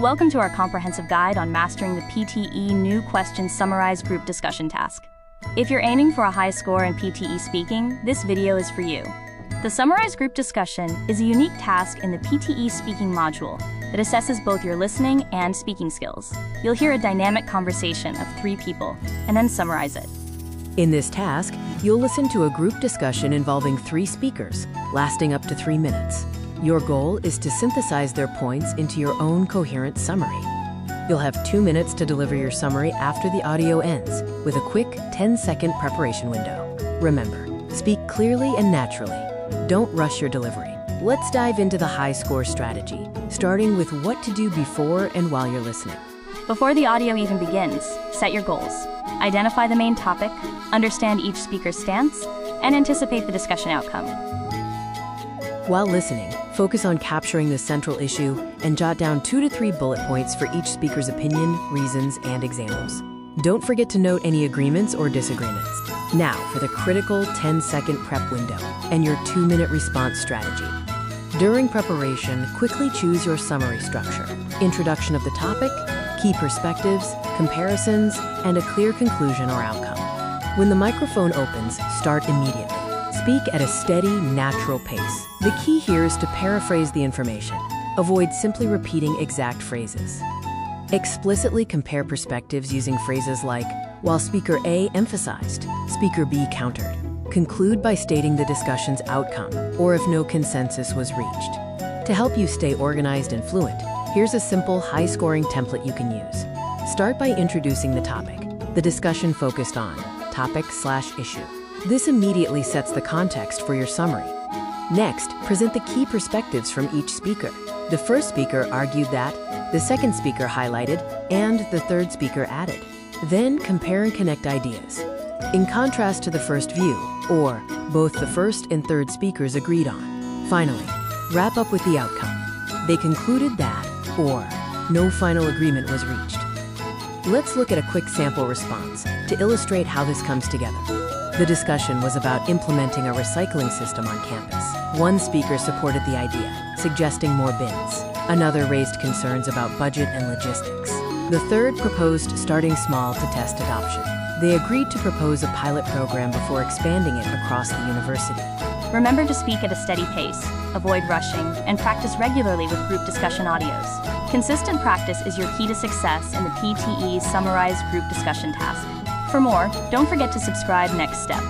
Welcome to our comprehensive guide on mastering the PTE New Questions Summarized Group Discussion task. If you're aiming for a high score in PTE Speaking, this video is for you. The Summarized Group Discussion is a unique task in the PTE Speaking module that assesses both your listening and speaking skills. You'll hear a dynamic conversation of 3 people and then summarize it. In this task, you'll listen to a group discussion involving 3 speakers, lasting up to 3 minutes. Your goal is to synthesize their points into your own coherent summary. You'll have 2 minutes to deliver your summary after the audio ends, with a quick 10-second preparation window. Remember, speak clearly and naturally. Don't rush your delivery. Let's dive into the high score strategy, starting with what to do before and while you're listening. Before the audio even begins, set your goals. Identify the main topic, understand each speaker's stance, and anticipate the discussion outcome. While listening, focus on capturing the central issue and jot down 2 to 3 bullet points for each speaker's opinion, reasons, and examples. Don't forget to note any agreements or disagreements. Now for the critical 10-second prep window and your 2-minute response strategy. During preparation, quickly choose your summary structure: introduction of the topic, key perspectives, comparisons, and a clear conclusion or outcome. When the microphone opens, start immediately. Speak at a steady, natural pace. The key here is to paraphrase the information. Avoid simply repeating exact phrases. Explicitly compare perspectives using phrases like, while Speaker A emphasized, Speaker B countered. Conclude by stating the discussion's outcome, or if no consensus was reached. To help you stay organized and fluent, here's a simple, high-scoring template you can use. Start by introducing the topic. The discussion focused on topic/issue. This immediately sets the context for your summary. Next, present the key perspectives from each speaker. The first speaker argued that, the second speaker highlighted, and the third speaker added. Then compare and connect ideas. In contrast to the first view, or both the first and third speakers agreed on. Finally, wrap up with the outcome. They concluded that, or no final agreement was reached. Let's look at a quick sample response to illustrate how this comes together. The discussion was about implementing a recycling system on campus. One speaker supported the idea, suggesting more bins. Another raised concerns about budget and logistics. The third proposed starting small to test adoption. They agreed to propose a pilot program before expanding it across the university. Remember to speak at a steady pace, avoid rushing, and practice regularly with group discussion audios. Consistent practice is your key to success in the PTE Summarized Group Discussion task. For more, don't forget to subscribe next step.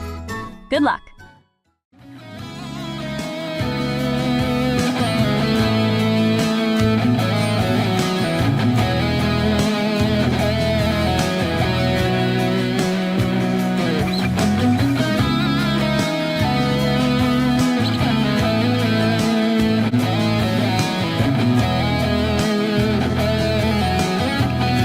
Good luck!